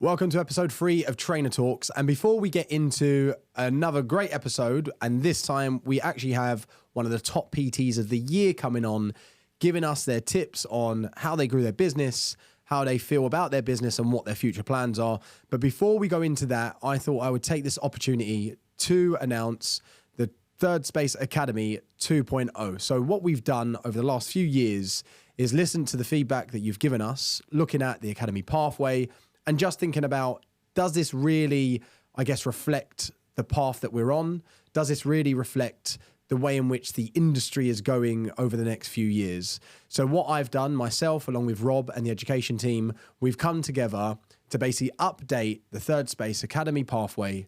Welcome to episode 3 of Trainer Talks. And before we get into another great episode, and this time we actually have one of the top PTs of the year coming on, giving us their tips on how they grew their business, how they feel about their business and what their future plans are. But before we go into that, I thought I would take this opportunity to announce the Third Space Academy 2.0. So what we've done over the last few years is listen to the feedback that you've given us, looking at the Academy pathway, and just thinking about, does this really, reflect the path that we're on? Does this really reflect the way in which the industry is going over the next few years? So what I've done myself, along with Rob and the education team, we've come together to basically update the Third Space Academy pathway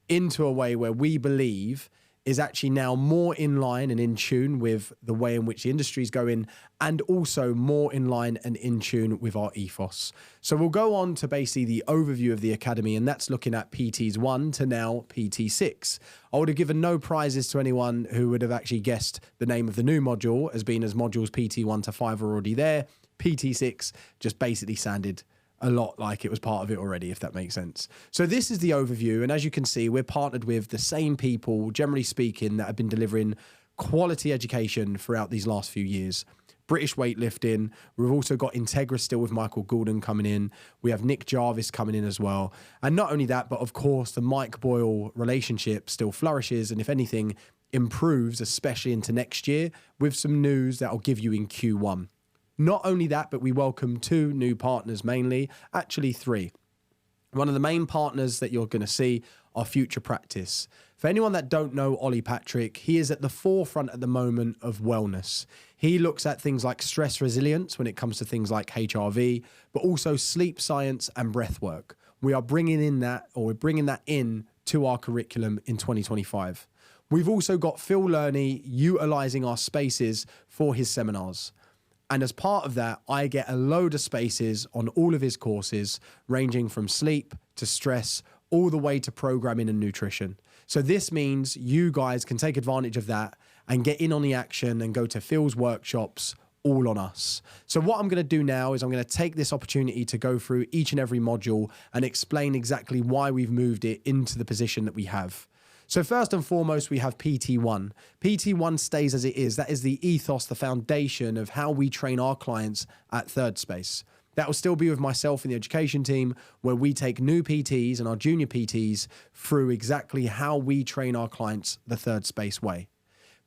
into a way where we believe is actually now more in line and in tune with the way in which the industry is going, and also more in line and in tune with our ethos. So we'll go on to basically the overview of the Academy, and that's looking at PTs 1 to now PT 6. I would have given no prizes to anyone who would have actually guessed the name of the new module, as being as modules PT 1 to 5 are already there. PT 6 just basically sounded a lot like it was part of it already, if that makes sense. So this is the overview. And as you can see, we're partnered with the same people, generally speaking, that have been delivering quality education throughout these last few years. British weightlifting. We've also got Integra still with Michael Gordon coming in. We have Nick Jarvis coming in as well. And not only that, but of course, the Mike Boyle relationship still flourishes. And if anything, improves, especially into next year, with some news that I'll give you in Q1. Not only that, but we welcome 2 new partners mainly, actually 3. One of the main partners that you're going to see are Future Practice. For anyone that don't know Ollie Patrick, he is at the forefront at the moment of wellness. He looks at things like stress resilience when it comes to things like HRV, but also sleep science and breath work. We are bringing that in to our curriculum in 2025. We've also got Phil Lerney utilizing our spaces for his seminars. And as part of that, I get a load of spaces on all of his courses, ranging from sleep to stress, all the way to programming and nutrition. So this means you guys can take advantage of that and get in on the action and go to Phil's workshops, all on us. So what I'm going to do now is I'm going to take this opportunity to go through each and every module and explain exactly why we've moved it into the position that we have. So first and foremost, we have PT1. PT1 stays as it is. That is the ethos, the foundation of how we train our clients at Third Space. That will still be with myself and the education team, where we take new PTs and our junior PTs through exactly how we train our clients the Third Space way.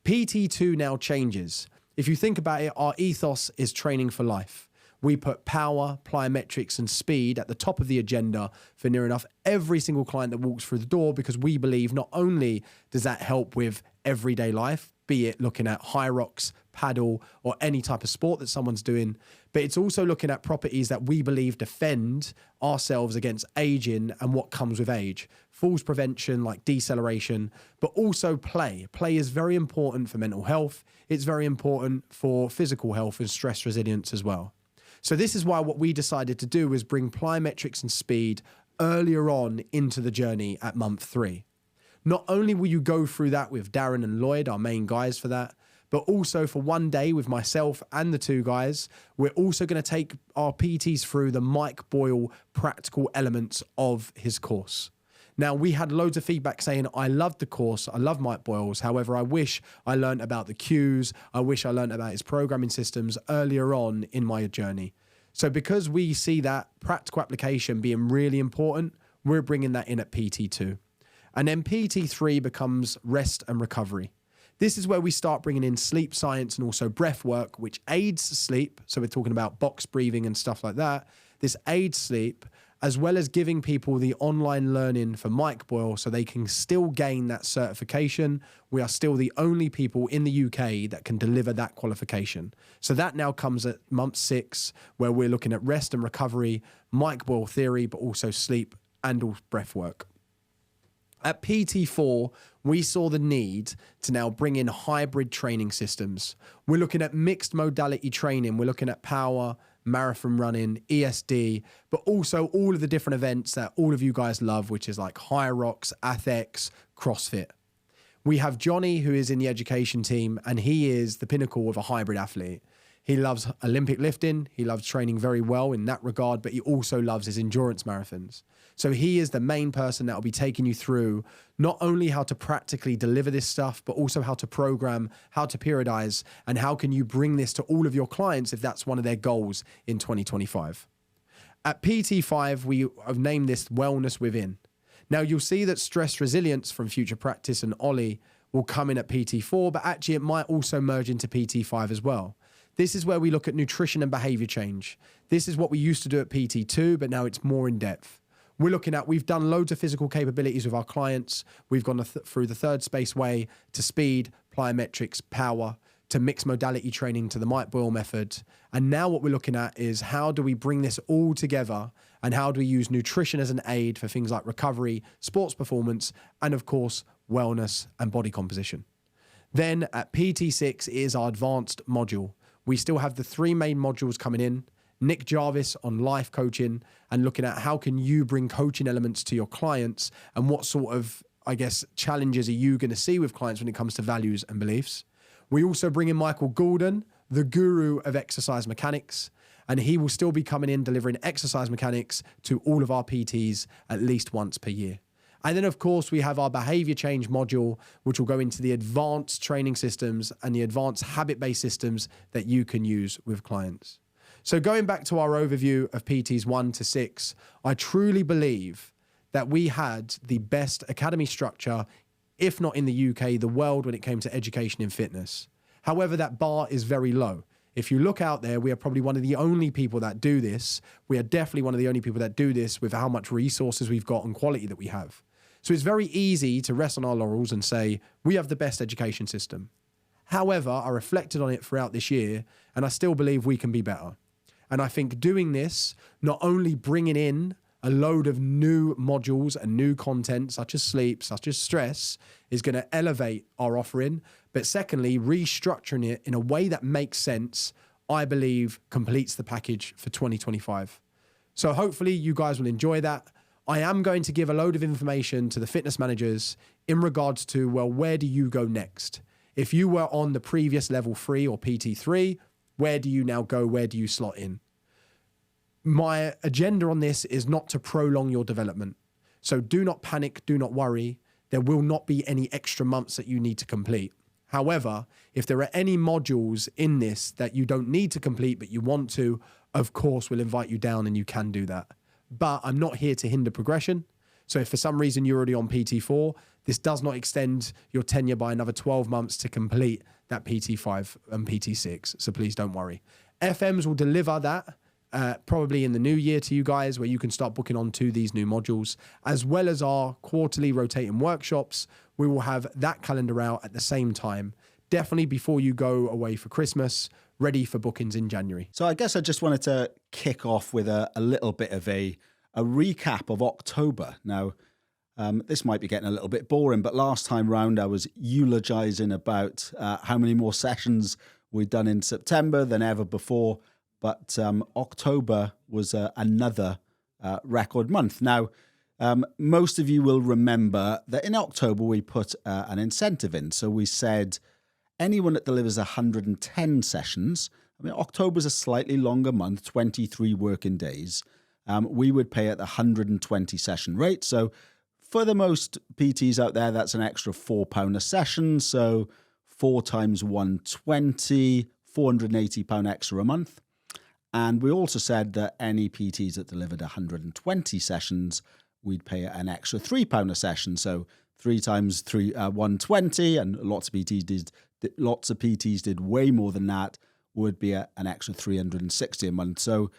PT2 now changes. If you think about it, our ethos is training for life. We put power, plyometrics, and speed at the top of the agenda for near enough every single client that walks through the door, because we believe not only does that help with everyday life, be it looking at high rocks, paddle, or any type of sport that someone's doing, but it's also looking at properties that we believe defend ourselves against aging and what comes with age. Falls prevention like deceleration, but also play. Play is very important for mental health. It's very important for physical health and stress resilience as well. So this is why what we decided to do was bring plyometrics and speed earlier on into the journey at month 3. Not only will you go through that with Darren and Lloyd, our main guys for that, but also for one day with myself and the 2 guys, we're also going to take our PTs through the Mike Boyle practical elements of his course. Now, we had loads of feedback saying, I loved the course, I love Mike Boyle's. However, I wish I learned about the cues. I wish I learned about his programming systems earlier on in my journey. So because we see that practical application being really important, we're bringing that in at PT2. And then PT3 becomes rest and recovery. This is where we start bringing in sleep science and also breath work, which aids sleep. So we're talking about box breathing and stuff like that. This aids sleep, as well as giving people the online learning for Mike Boyle so they can still gain that certification. We are still the only people in the UK that can deliver that qualification. So that now comes at month 6, where we're looking at rest and recovery, Mike Boyle theory, but also sleep and all breath work. At PT4, we saw the need to now bring in hybrid training systems. We're looking at mixed modality training. We're looking at power, marathon running, ESD, but also all of the different events that all of you guys love, which is like High Rocks, Athex, CrossFit. We have Johnny, who is in the education team, and he is the pinnacle of a hybrid athlete. He loves Olympic lifting. He loves training very well in that regard, but he also loves his endurance marathons. So he is the main person that will be taking you through not only how to practically deliver this stuff, but also how to program, how to periodize, and how can you bring this to all of your clients if that's one of their goals in 2025. At PT5, we have named this Wellness Within. Now, you'll see that stress resilience from Future Practice and Ollie will come in at PT4, but actually it might also merge into PT5 as well. This is where we look at nutrition and behavior change. This is what we used to do at PT2, but now it's more in depth. We've done loads of physical capabilities with our clients. We've gone through the third space way to speed, plyometrics, power, to mixed modality training, to the Mike Boyle method. And now what we're looking at is how do we bring this all together and how do we use nutrition as an aid for things like recovery, sports performance, and of course, wellness and body composition. Then at PT6 is our advanced module. We still have the 3 main modules coming in. Nick Jarvis on life coaching and looking at how can you bring coaching elements to your clients and what sort of, challenges are you going to see with clients when it comes to values and beliefs. We also bring in Michael Goulden, the guru of exercise mechanics, and he will still be coming in delivering exercise mechanics to all of our PTs at least once per year. And then, of course, we have our behavior change module, which will go into the advanced training systems and the advanced habit-based systems that you can use with clients. So going back to our overview of PTs 1 to 6, I truly believe that we had the best academy structure, if not in the UK, the world when it came to education in fitness. However, that bar is very low. If you look out there, we are probably one of the only people that do this. We are definitely one of the only people that do this with how much resources we've got and quality that we have. So it's very easy to rest on our laurels and say, we have the best education system. However, I reflected on it throughout this year, and I still believe we can be better. And I think doing this, not only bringing in a load of new modules and new content, such as sleep, such as stress, is going to elevate our offering, but secondly, restructuring it in a way that makes sense, I believe completes the package for 2025. So hopefully you guys will enjoy that. I am going to give a load of information to the fitness managers in regards to, well, where do you go next? If you were on the previous level 3 or PT3, where do you now go? Where do you slot in? My agenda on this is not to prolong your development. So do not panic, do not worry. There will not be any extra months that you need to complete. However, if there are any modules in this that you don't need to complete, but you want to, of course, we'll invite you down and you can do that. But I'm not here to hinder progression. So if for some reason you're already on PT4, this does not extend your tenure by another 12 months to complete that PT5 and PT6. So please don't worry. FMs will deliver that probably in the new year to you guys, where you can start booking on to these new modules, as well as our quarterly rotating workshops. We will have that calendar out at the same time, definitely before you go away for Christmas, ready for bookings in January. So I guess I just wanted to kick off with a little bit of a recap of October. Now, this might be getting a little bit boring, but last time round I was eulogizing about how many more sessions we'd done in September than ever before. But October was another record month. Now, most of you will remember that in October we put an incentive in. So we said anyone that delivers 110 sessions, October's a slightly longer month, 23 working days, we would pay at the 120 session rate. So for the most PTs out there, that's an extra £4 a session. So 4 times 120, £480 extra a month. And we also said that any PTs that delivered 120 sessions, we'd pay an extra £3 a session. So 3 times 120, and lots of PTs did way more than that, would be an extra 360 a month. So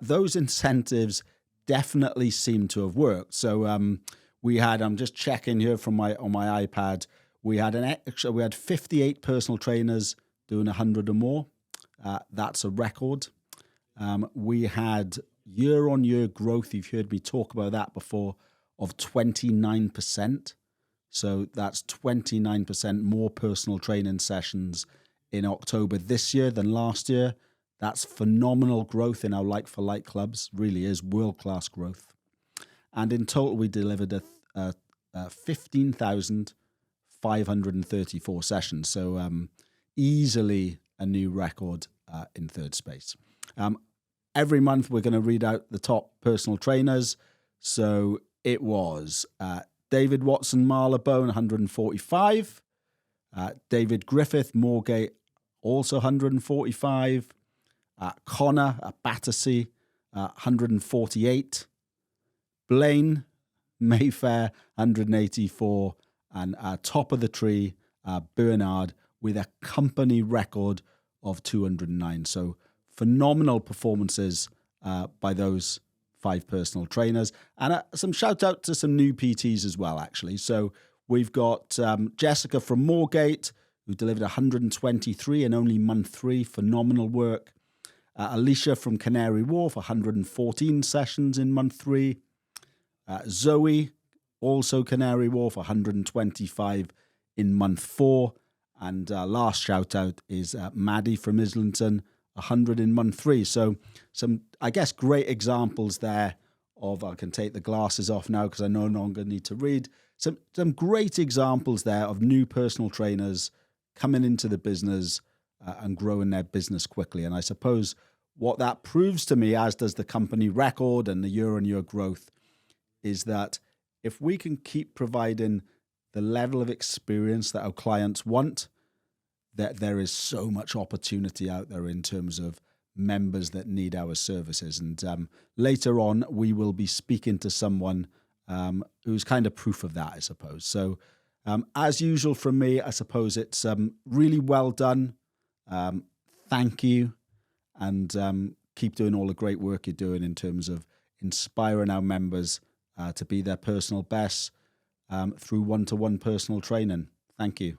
those incentives definitely seem to have worked. So we had, I'm just checking here on my iPad, we had 58 personal trainers doing 100 or more. That's a record. We had year-on-year growth, you've heard me talk about that before, of 29%. So that's 29% more personal training sessions in October this year than last year. That's phenomenal growth in our like-for-like clubs, really is world-class growth. And in total, we delivered 15,534 sessions. So easily a new record in third space. Every month we're going to read out the top personal trainers. So it was David Watson Marylebone, 145. David Griffith Moorgate, also 145. Connor at Battersea, 148. Blaine Mayfair, 184. And top of the tree, Bernhard, with a company record of 209. So phenomenal performances by those 5 personal trainers. And some shout out to some new PTs as well, actually. So we've got Jessica from Moorgate, who delivered 123 in only month 3. Phenomenal work. Alicia from Canary Wharf, 114 sessions in month 3. Zoe, also Canary Wharf, 125 in month 4. And last shout out is Maddie from Islington, 100 in month 3. So some, I guess, great examples there of, I can take the glasses off now because I no longer need to read. Some great examples there of new personal trainers coming into the business and growing their business quickly. And I suppose what that proves to me, as does the company record and the year-on-year growth, is that if we can keep providing the level of experience that our clients want, that there is so much opportunity out there in terms of members that need our services. And later on, we will be speaking to someone who's kind of proof of that, I suppose. So as usual from me, I suppose it's really well done. Thank you. And keep doing all the great work you're doing in terms of inspiring our members to be their personal best through one-to-one personal training. Thank you.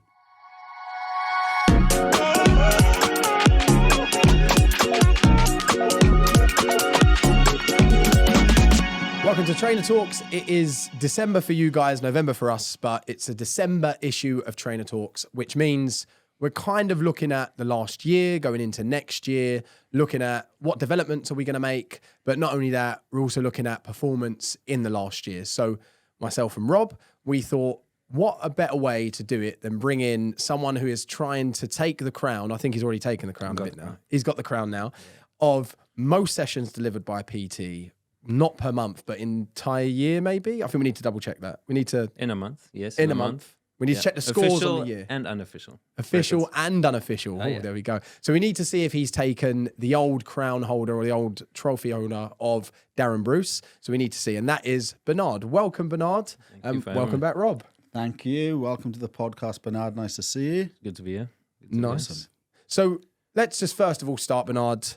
Welcome to Trainer Talks. It is December for you guys, November for us, but it's a December issue of Trainer Talks, which means we're kind of looking at the last year, going into next year, looking at what developments are we going to make. But not only that, we're also looking at performance in the last year. So myself and Rob, we thought, what a better way to do it than bring in someone who is trying to take the crown. I think he's already taken the crown a bit now. He's got the crown now of most sessions delivered by a PT, not per month, but entire year maybe. I think we need to double check that. We need to... In a month, yes. In a month. We need to check the scores official on the year. And unofficial. Official and unofficial. Oh, yeah. there we go. So we need to see if he's taken the old crown holder or the old trophy owner of Darren Bruce. So we need to see. And that is Bernhard. Welcome, Bernhard. Welcome back, Rob. Thank you. Welcome to the podcast, Bernhard. Nice to see you. Good to be here. Nice. Awesome. So let's just first of all start, Bernhard.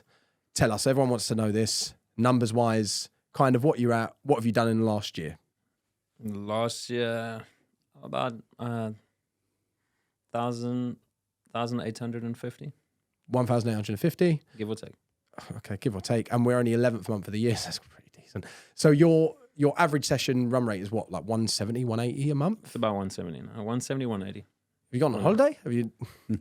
Tell us, everyone wants to know this, numbers-wise, kind of what you're at. What have you done in the last year? Last year, about 1,850. 1,850? Give or take. Okay, give or take. And we're only 11th month of the year, so that's pretty decent. So your average session run rate is what, like 170, 180 a month? It's about 170 now. 170, 180. Have you gone on holiday? Have you?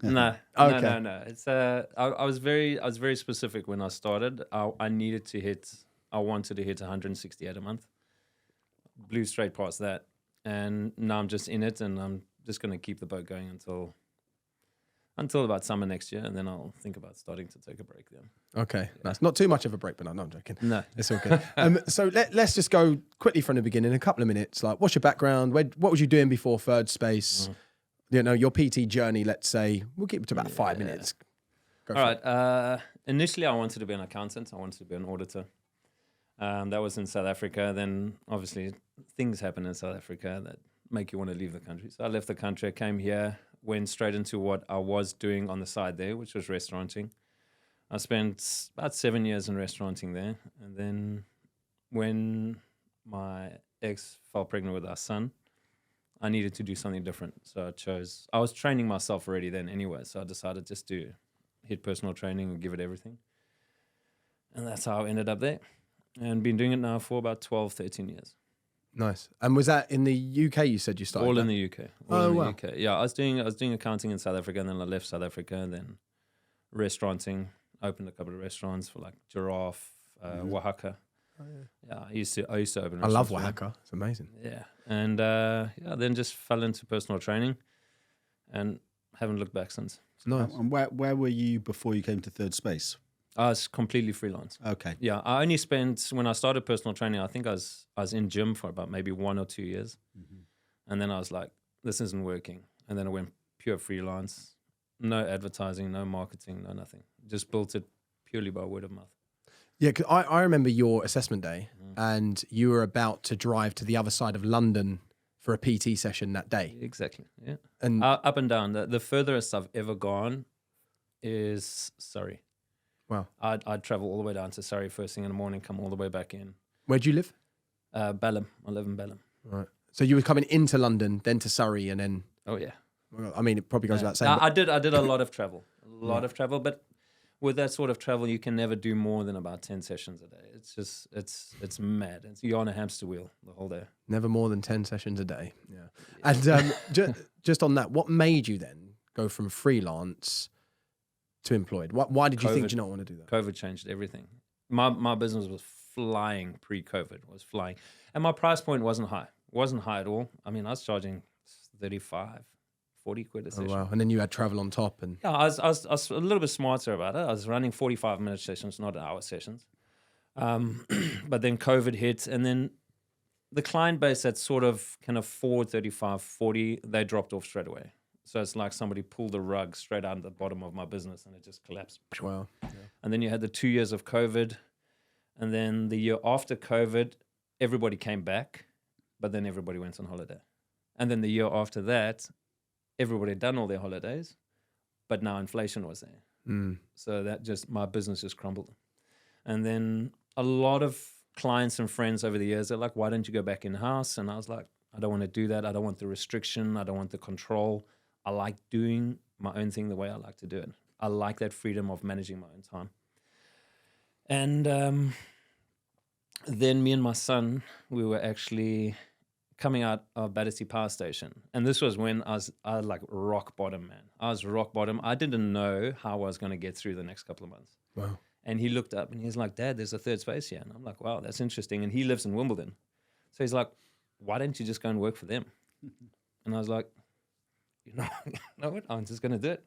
No. Okay. No. It's I was very specific when I started. I wanted to hit 168 a month. Blew straight past that. And now I'm just in it, and I'm just going to keep the boat going until about summer next year, and then I'll think about starting to take a break then. Okay, nice. Not too much of a break, but no, I'm joking. No. It's all good. So let's just go quickly from the beginning, a couple of minutes. Like, what's your background? What was you doing before Third Space? You know, your PT journey, let's say. We'll keep it to about 5 minutes. Go for it. Initially, I wanted to be an accountant. I wanted to be an auditor. That was in South Africa. Then, obviously, things happen in South Africa that make you want to leave the country. So I left the country. I came here, went straight into what I was doing on the side there, which was restauranting. I spent about 7 years in restauranting there. And then when my ex fell pregnant with our son, I needed to do something different. So I was training myself already then anyway. So I decided just to hit personal training and give it everything. And that's how I ended up there. And been doing it now for about 12, 13 years. Nice. And was that in the UK? You said you started All that? in the UK. UK. Yeah, I was doing accounting in South Africa, and then I left South Africa, and then restauranting. Opened a couple of restaurants for like Giraffe, Oaxaca. Oh, yeah. I used to open. I love Oaxaca. It's amazing. Yeah, and then just fell into personal training, and haven't looked back since. Nice. And where were you before you came to Third Space? I was completely freelance. Okay. Yeah, I only spent, when I started personal training, I think I was in gym for about maybe 1 or 2 years. And then I was like, this isn't working. And then I went pure freelance, no advertising, no marketing, no nothing. Just built it purely by word of mouth. Yeah, 'cause I remember your assessment day, and you were about to drive to the other side of London for a PT session that day. Exactly, yeah. And Up and down. The furthest I've ever gone is Surrey. wow, I'd travel all the way down to Surrey first thing in the morning, come all the way back in. where do you live? Balham. I live in Balham. Right. So you were coming into London, then to Surrey, and then. Oh, yeah. Well, I mean, it probably goes without saying. I did a lot of travel. Of travel, but with that sort of travel, you can never do more than about 10 sessions a day. It's just, it's mad. You're on a hamster wheel the whole day. Never more than 10 sessions a day. Yeah. And just on that, what made you then go from freelance to employed? Why did you think, do you not want to do that? COVID changed everything. My business was flying pre-COVID, was flying. And my price point wasn't high. Wasn't high at all. I mean, I was charging 35, 40 quid a session. Oh, wow. And then you had travel on top. And Yeah, I was a little bit smarter about it. I was running 45-minute sessions, not hour sessions. But then COVID hit, and then the client base that sort of can afford 35, 40, they dropped off straight away. So it's like somebody pulled the rug straight out of the bottom of my business, and it just collapsed. wow. And then you had the 2 years of COVID, and then the year after COVID, everybody came back, but then everybody went on holiday. And then the year after that, everybody had done all their holidays, but now inflation was there. So that just, my business just crumbled. And then a lot of clients and friends over the years are like, why don't you go back in-house? And I was like, I don't want to do that. I don't want the restriction. I don't want the control. I like doing my own thing the way I like to do it. I like that freedom of managing my own time. And then me and my son, we were actually coming out of Battersea Power Station. And this was when I was like rock bottom, man. I was rock bottom. I didn't know how I was going to get through the next couple of months. Wow. And he looked up and he's like, Dad, there's a Third Space here. And I'm like, wow, that's interesting. And he lives in Wimbledon. So he's like, why don't you just go and work for them? And I was like, you know what? I'm just going to do it.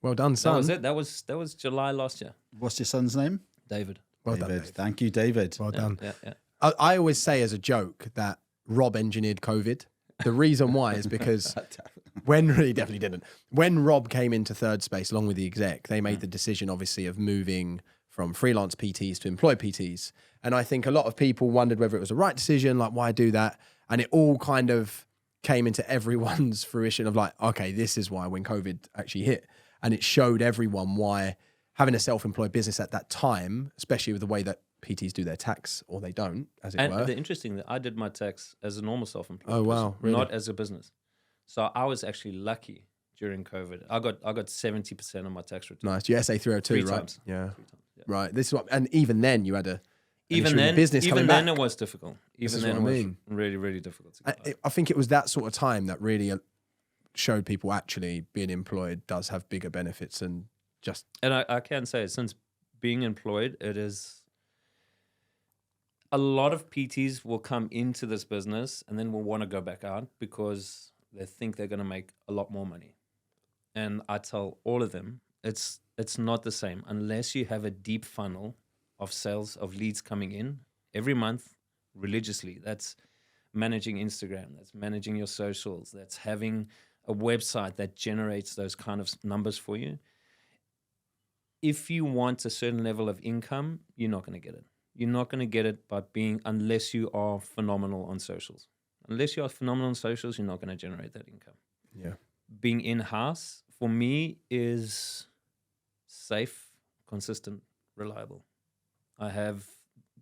Well done, son. That was it. That was July last year. What's your son's name? David. Well David. done, Dave. Thank you, David. Well done. Yeah. I always say as a joke that Rob engineered COVID. The reason why is because he definitely didn't. When Rob came into Third Space along with the exec, they made the decision, obviously, of moving from freelance PTs to employed PTs. And I think a lot of people wondered whether it was the right decision, like, why do that? And it all kind of came into everyone's fruition of like, okay, this is why when COVID actually hit. And it showed everyone why having a self-employed business at that time, especially with the way that PTs do their tax, or they don't, as it were. And the interesting that I did my tax as a normal self-employed. Oh, wow, person, really? not as a business. So I was actually lucky during COVID. I got 70% of my tax return. Nice. You SA 302, Three right? times. Yeah. 3 times. Yeah. Right. This is what, and even then you had a Even then, business even coming then back. it was difficult. This Even is then it what I was mean. really, really difficult. To get I think it was that sort of time that really showed people actually being employed does have bigger benefits and just. And I can say, since being employed, it is a lot of PTs will come into this business and then will want to go back out because they think they're going to make a lot more money. And I tell all of them, it's not the same unless you have a deep funnel of sales, of leads coming in every month religiously. That's managing Instagram, that's managing your socials, that's having a website that generates those kind of numbers for you. If you want a certain level of income, you're not going to get it. You're not going to get it by unless you are phenomenal on socials. Unless you are phenomenal on socials, you're not going to generate that income. Yeah. Being in-house, for me, is safe, consistent, reliable. I have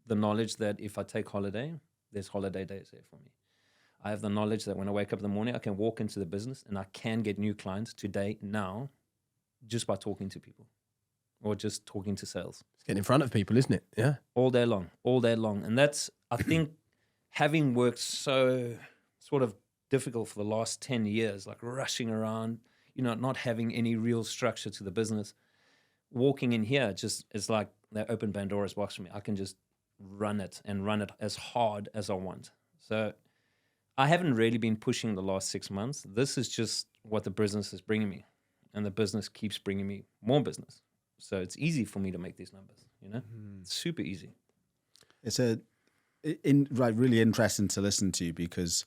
the knowledge that if I take holiday, there's holiday days there for me. I have the knowledge that when I wake up in the morning, I can walk into the business and I can get new clients today, now, just by talking to people or just talking to sales. It's getting in front of people, isn't it? Yeah. All day long. And that's, I think, having worked so sort of difficult for the last 10 years, like rushing around, not having any real structure to the business, walking in here just is like they open Pandora's box for me. I can just run it as hard as I want. So I haven't really been pushing the last 6 months. This is just what the business is bringing me. and the business keeps bringing me more business. So it's easy for me to make these numbers, you know? It's super easy. It's really interesting to listen to, because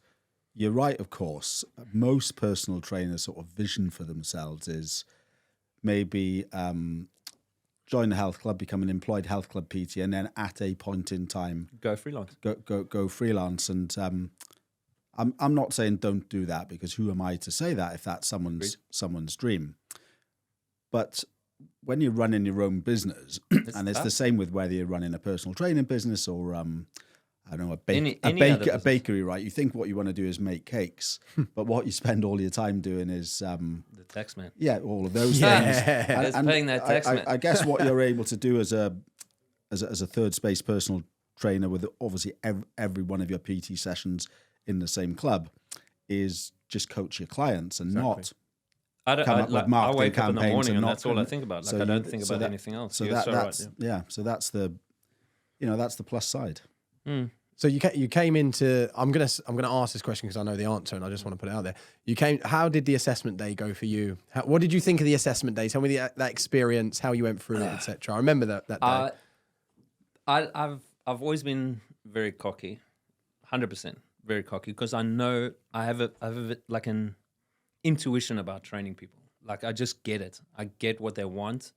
you're right, of course. Most personal trainers' sort of vision for themselves is maybe join a health club, become an employed health club PT, and then at a point in time Go freelance. Go freelance. And I'm not saying don't do that, because who am I to say that if that's someone's dream? But when you're running your own business, and it's the same with whether you're running a personal training business or I don't know, a bakery, right? You think what you want to do is make cakes, but what you spend all your time doing is the tax man. Yeah, all of those things. And paying that tax man. I guess what you're able to do as a third space personal trainer, with obviously every one of your PT sessions in the same club, is just coach your clients and not come up with marketing I wake up in the campaigns morning and that's all I think about. Like, I don't think about anything else. So so that's the, that's the plus side. So you came into. I'm gonna ask this question because I know the answer and I just want to put it out there. How did the assessment day go for you? What did you think of the assessment day? Tell me that experience, how you went through it, etc. I remember that day. I've always been very cocky, 100% very cocky, because I know I have like an intuition about training people. Like, I just get it. I get what they want.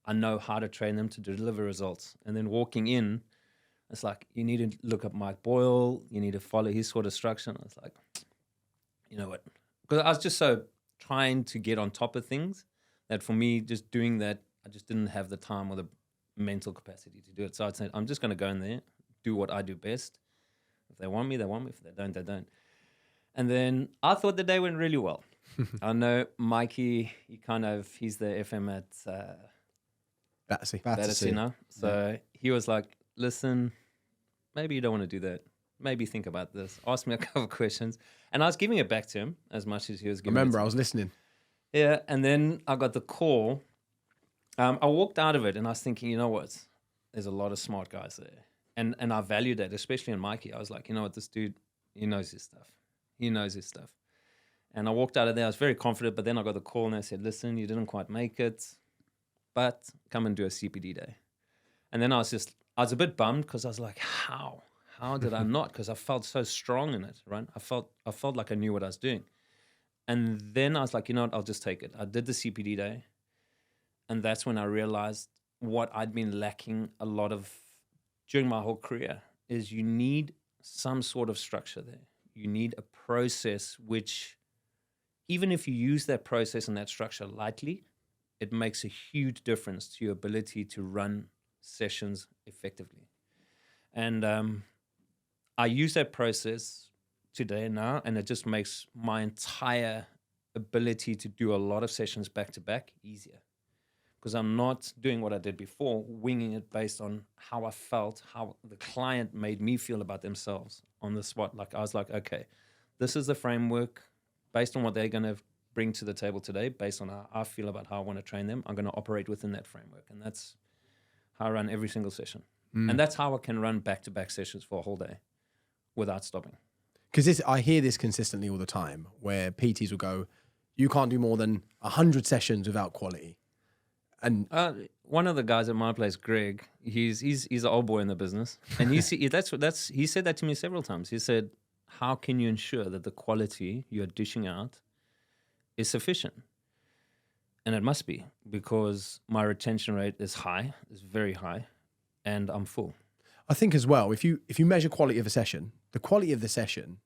I know how to train them to deliver results. And then walking in, it's like, you need to look up Mike Boyle. You need to follow his sort of structure. And it's like, you know what? Because I was just so trying to get on top of things that for me, just doing that, I just didn't have the time or the mental capacity to do it. So I'd say, I'm just going to go in there, do what I do best. If they want me, they want me. If they don't, they don't. And then I thought the day went really well. I know Mikey, he's the FM at Battersea now. So he was like, listen, maybe you don't want to do that. Maybe think about this. Ask me a couple of questions. And I was giving it back to him as much as he was giving it to me. I was listening. Yeah, and then I got the call. I walked out of it and I was thinking, you know what? There's a lot of smart guys there. And I valued that, especially in Mikey. I was like, you know what? This dude, he knows his stuff. He knows his stuff. And I walked out of there. I was very confident, but then I got the call and they said, listen, you didn't quite make it, but come and do a CPD day. And then I was a bit bummed because I was like, how? How did I not? Because I felt so strong in it, right? I felt like I knew what I was doing. And then I was like, you know what? I'll just take it. I did the CPD day. And that's when I realized what I'd been lacking a lot of during my whole career is you need some sort of structure there. You need a process which, even if you use that process and that structure lightly, it makes a huge difference to your ability to run sessions effectively. And I use that process today now, and it just makes my entire ability to do a lot of sessions back to back easier. Because I'm not doing what I did before, winging it based on how I felt, how the client made me feel about themselves on the spot. Like, I was like, okay, this is the framework based on what they're going to bring to the table today, based on how I feel about how I want to train them. I'm going to operate within that framework. And that's how I run every single session. And that's how I can run back-to-back sessions for a whole day without stopping. Because I hear this consistently all the time, where PTs will go, you can't do more than 100 sessions without quality. And one of the guys at my place, Greg, he's an old boy in the business, and he said that to me several times. He said, "How can you ensure that the quality you're dishing out is sufficient?" And it must be, because my retention rate is very high, and I'm full. I think as well, if you measure quality of a session, the quality of the session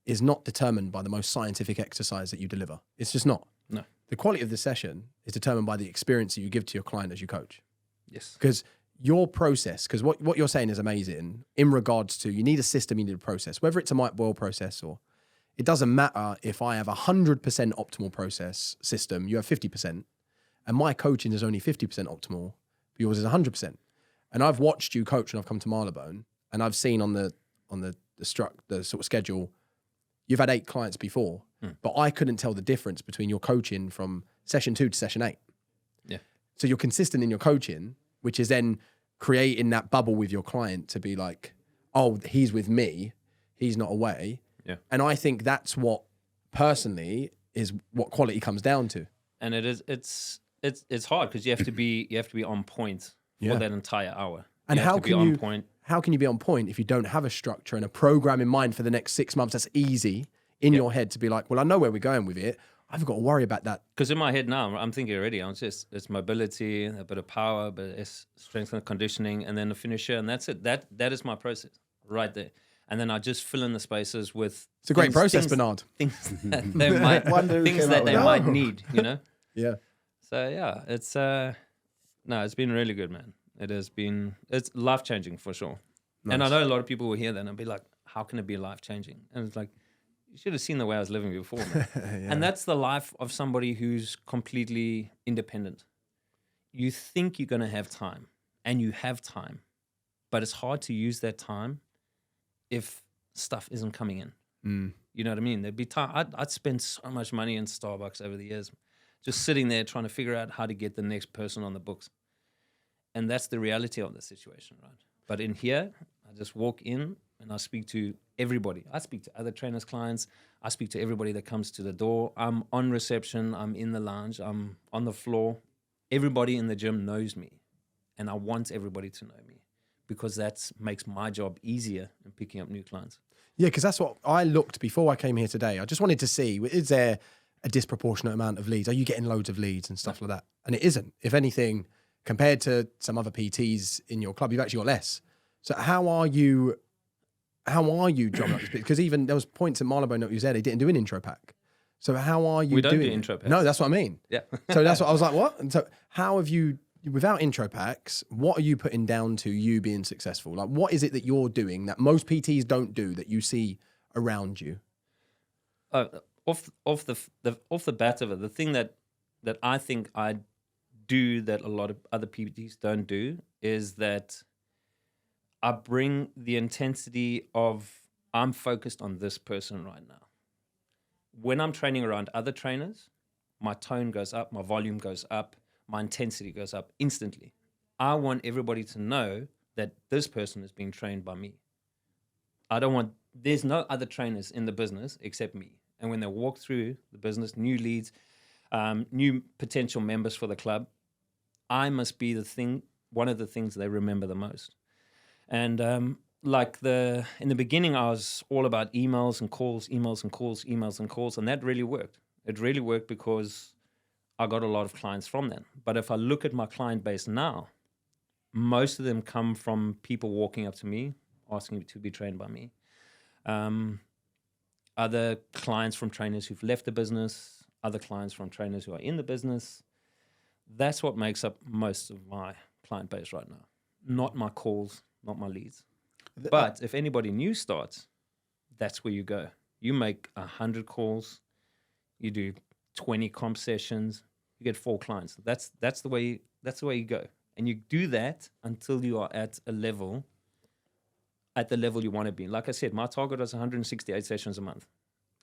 is not determined by the most scientific exercise that you deliver. It's just not. No. The quality of the session is determined by the experience that you give to your client as you coach. Yes. Because your process, because what you're saying is amazing in regards to, you need a system, you need a process, whether it's a Mike Boyle process or, it doesn't matter if I have 100% optimal process system, you have 50%, and my coaching is only 50% optimal, but yours is 100%. And I've watched you coach when I've come to Marylebone, and I've seen on the sort of schedule, you've had 8 clients before, but I couldn't tell the difference between your coaching from session 2 to session 8. Yeah. So you're consistent in your coaching, which is then creating that bubble with your client to be like, oh, he's with me, he's not away. Yeah. And I think that's what, personally, is what quality comes down to. and it's hard because you have to be on point for Yeah. that entire hour. And You have how to be can on you point? how can you be on point if you don't have a structure and a program in mind for the next 6 months that's easy in your head to be like, well, I know where we're going with it. I've got to worry about that. Because in my head now, I'm thinking already. It's mobility, a bit of power, but it's strength and conditioning, and then the finisher, and that's it. That is my process right there. And then I just fill in the spaces with. It's a great process, Bernhard. Things that they might, Wonder who things came that up they with might need. You know. Yeah. So yeah, it's it's been really good, man. It's life changing for sure. And I know a lot of people will hear that and be like, "How can it be life changing?" And it's like, you should have seen the way I was living before, man. And that's the life of somebody who's completely independent. You think you're going to have time, and you have time, but it's hard to use that time if stuff isn't coming in. You know what I mean? There'd be time. I'd spend so much money in Starbucks over the years, just sitting there trying to figure out how to get the next person on the books. And that's the reality of the situation, right? But in here, I just walk in and I speak to everybody. I speak to other trainers' clients. I speak to everybody that comes to the door. I'm on reception. I'm in the lounge. I'm on the floor. Everybody in the gym knows me. And I want everybody to know me because that makes my job easier in picking up new clients. Yeah, because that's what I looked before I came here today. I just wanted to see, is there a disproportionate amount of leads? Are you getting loads of leads and stuff like that? And it isn't. If anything, compared to some other PTs in your club, you've actually got less. So how are you drumming up this? Because even there was points at Marylebone that you said they didn't do an intro pack. So how are you We don't doing do it? intro packs. No, that's what I mean. Yeah. So that's what I was like, what? And so how have you, without intro packs, what are you putting down to you being successful? Like, what is it that you're doing that most PTs don't do that you see around you? Off the bat of it, the thing that I think I do that a lot of other PTs don't do is that I bring the intensity of I'm focused on this person right now. When I'm training around other trainers, my tone goes up, my volume goes up, my intensity goes up instantly. I want everybody to know that this person is being trained by me. There's no other trainers in the business except me. And when they walk through the business, new leads, new potential members for the club, I must be one of the things they remember the most. And in the beginning, I was all about emails and calls, and that really worked. It really worked because I got a lot of clients from that. But if I look at my client base now, most of them come from people walking up to me, asking to be trained by me. Other clients from trainers who've left the business, other clients from trainers who are in the business. That's what makes up most of my client base right now. Not my calls, not my leads. But if anybody new starts, that's where you go. You make 100 calls, you do 20 comp sessions, you get 4 clients. That's the way you go. And you do that until you are at the level you want to be. Like I said, my target was 168 sessions a month.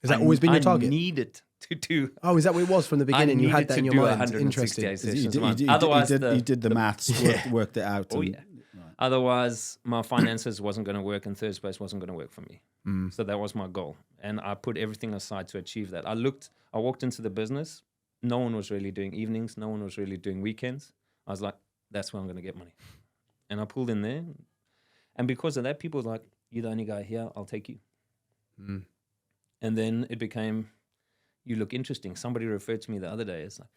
Has that always been your target? I needed to do. Oh, is that what it was from the beginning? You had that in your mind. 168 Interesting. sessions a month. You did the maths, worked it out. Oh, yeah. Right. Otherwise, my finances wasn't going to work and third space wasn't going to work for me. So that was my goal. And I put everything aside to achieve that. I walked into the business. No one was really doing evenings. No one was really doing weekends. I was like, that's where I'm going to get money. And I pulled in there. And because of that, people were like, you're the only guy here, I'll take you. And then it became, you look interesting. Somebody referred to me the other day. It's like,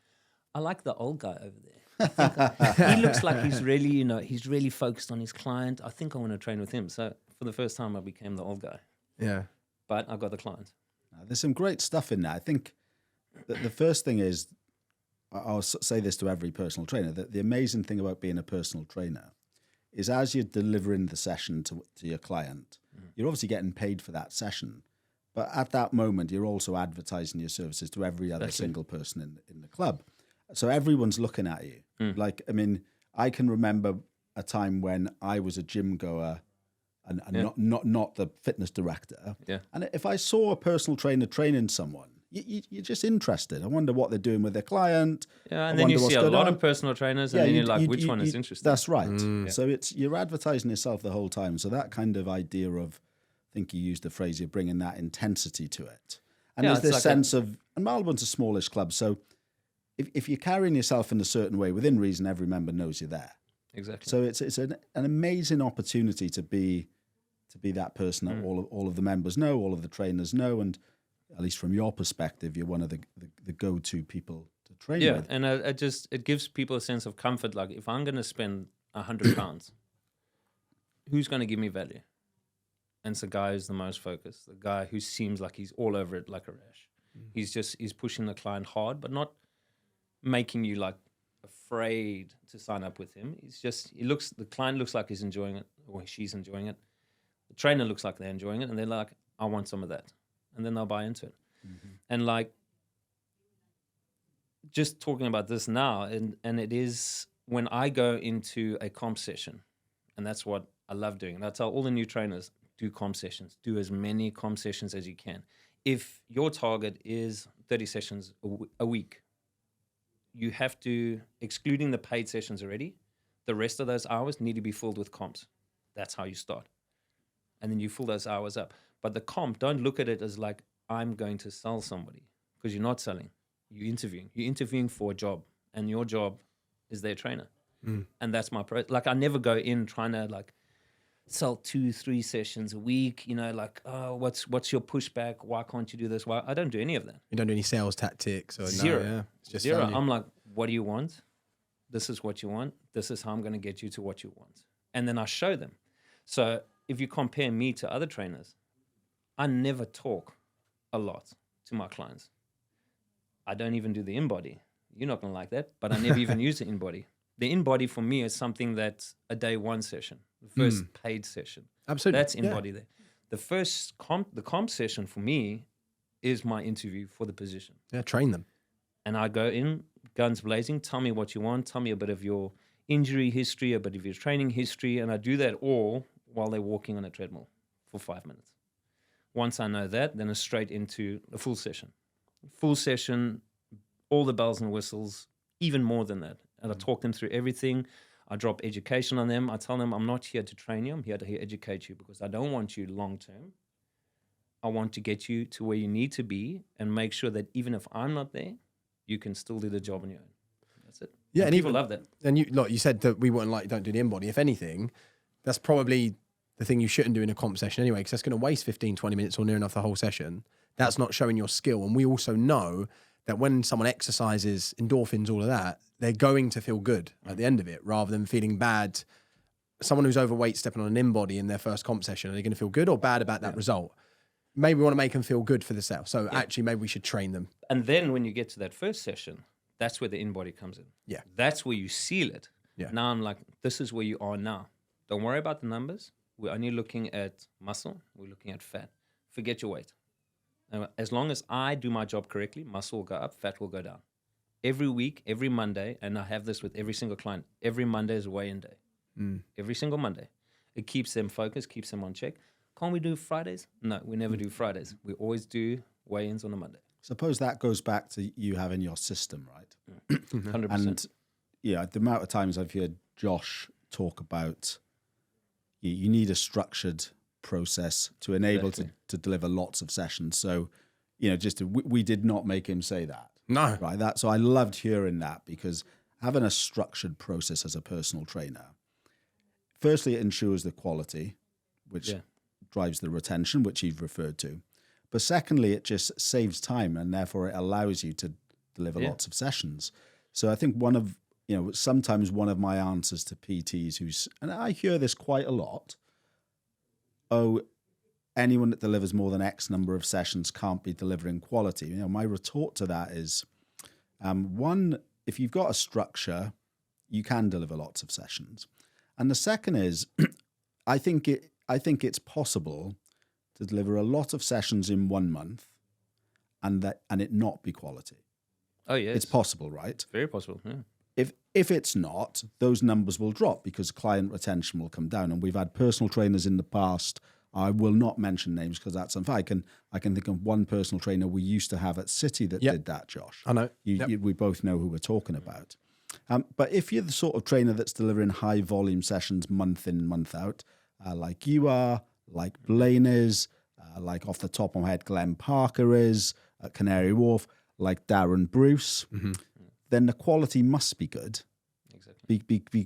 I like the old guy over there. He looks like he's really, he's really focused on his client. I think I want to train with him. So for the first time, I became the old guy. Yeah. But I got the client. There's some great stuff in there. I think the first thing is, I'll say this to every personal trainer, that the amazing thing about being a personal trainer is as you're delivering the session to your client, you're obviously getting paid for that session. But at that moment, you're also advertising your services to every other single person in the club. So everyone's looking at you. Like, I mean, I can remember a time when I was a gym goer and not the fitness director. Yeah. And if I saw a personal trainer training someone, you're just interested. I wonder what they're doing with their client. Yeah, and then you see a lot of personal trainers, and then you're like, which one is interesting? That's right. So you're advertising yourself the whole time. So that kind of idea of, I think you used the phrase, you're bringing that intensity to it. And there's this sense of, and Marylebone's a smallish club, so if you're carrying yourself in a certain way within reason, every member knows you're there. Exactly. So it's an amazing opportunity to be that person that all of the members know, all of the trainers know, and at least from your perspective, you're one of the go-to people to train with. And it gives people a sense of comfort. Like, if I'm going to spend £100, who's going to give me value? And it's the guy who's the most focused, the guy who seems like he's all over it like a rash. He's pushing the client hard, but not making you like afraid to sign up with him. The client looks like he's enjoying it, or she's enjoying it. The trainer looks like they're enjoying it, and they're like, I want some of that. And then they'll buy into it. And like, just talking about this now, and it is when I go into a comp session, and that's what I love doing. And I tell all the new trainers, do comp sessions. Do as many comp sessions as you can. If your target is 30 sessions a week, you have to, excluding the paid sessions already, the rest of those hours need to be filled with comps. That's how you start. And then you fill those hours up. But the comp, don't look at it as like, I'm going to sell somebody, because you're not selling. You're interviewing. You're interviewing for a job, and your job is their trainer. And that's my like, I never go in trying to like sell 2-3 sessions a week, like, oh, what's your pushback? Why can't you do this? Why? I don't do any of that. You don't do any sales tactics or Zero. No, yeah. It's just Zero. value. I'm like, what do you want? This is what you want. This is how I'm going to get you to what you want. And then I show them. So if you compare me to other trainers, I never talk a lot to my clients. I don't even do the in-body. You're not going to like that, but I never even use the in-body. The in-body for me is something that's a day one session, the first paid session. Absolutely. That's in-body there. The first the comp session for me is my interview for the position. Yeah, train them. And I go in, guns blazing, tell me what you want, tell me a bit of your injury history, a bit of your training history, and I do that all while they're walking on a treadmill for 5 minutes. Once I know that, then it's straight into a full session. Full session, all the bells and whistles, even more than that. And I talk them through everything. I drop education on them. I tell them I'm not here to train you. I'm here to educate you, because I don't want you long term. I want to get you to where you need to be and make sure that even if I'm not there, you can still do the job on your own. That's it. Yeah, and people even, love that. And you said that we weren't like, don't do the in-body. If anything, that's probably the thing you shouldn't do in a comp session anyway, because that's going to waste 15, 20 minutes or near enough the whole session. That's not showing your skill. And we also know that when someone exercises, endorphins, all of that, they're going to feel good at the end of it, rather than feeling bad. Someone who's overweight stepping on an in-body in their first comp session, are they going to feel good or bad about that result? Maybe we want to make them feel good for the sale. So actually, maybe we should train them. And then when you get to that first session, that's where the in-body comes in. Yeah. That's where you seal it. Yeah. Now I'm like, this is where you are now. Don't worry about the numbers. We're only looking at muscle. We're looking at fat. Forget your weight. As long as I do my job correctly, muscle will go up, fat will go down. Every week, every Monday, and I have this with every single client, every Monday is weigh-in day. Every single Monday. It keeps them focused, keeps them on check. Can't we do Fridays? No, we never do Fridays. We always do weigh-ins on a Monday. Suppose that goes back to you having your system, right? 100%. And yeah, the amount of times I've heard Josh talk about you need a structured process to enable to deliver lots of sessions. So, we did not make him say that. No. Right. So I loved hearing that, because having a structured process as a personal trainer, firstly, it ensures the quality, which drives the retention, which you've referred to. But secondly, it just saves time, and therefore it allows you to deliver lots of sessions. So I think sometimes one of my answers to PTs and I hear this quite a lot, anyone that delivers more than X number of sessions can't be delivering quality. My retort to that is, one, if you've got a structure, you can deliver lots of sessions. And the second is, I think it's possible to deliver a lot of sessions in 1 month and it not be quality. Oh, yes. It's possible, right? Very possible, yeah. If it's not, those numbers will drop because client retention will come down. And we've had personal trainers in the past. I will not mention names because that's unfair. I can think of one personal trainer we used to have at City that did that, Josh. I know. We both know who we're talking about. But if you're the sort of trainer that's delivering high volume sessions month in, month out, like you are, like Blaine is, like off the top of my head, Glenn Parker is, at Canary Wharf, like Darren Bruce, then the quality must be good. Exactly.